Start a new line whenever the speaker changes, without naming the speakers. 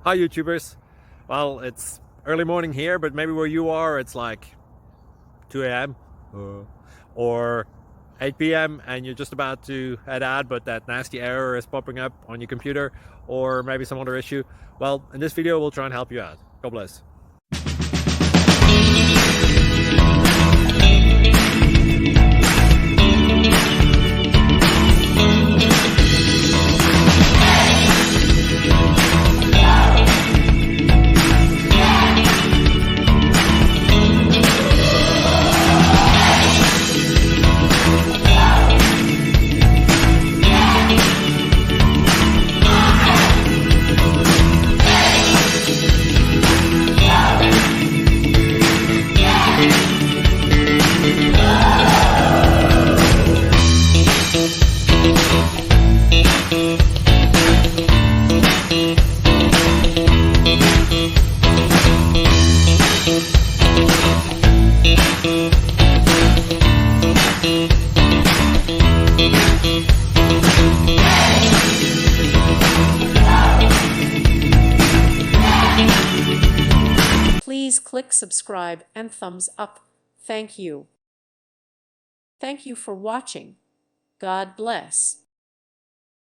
Hi YouTubers. Well, it's early morning here, but maybe where you are it's like 2 a.m. or 8 p.m. and you're just about to head out, but that nasty error is popping up on your computer, or maybe some other issue. Well, in this video we'll try and help you out. God bless.
Please click subscribe and thumbs up. Thank you. Thank you for watching. God bless.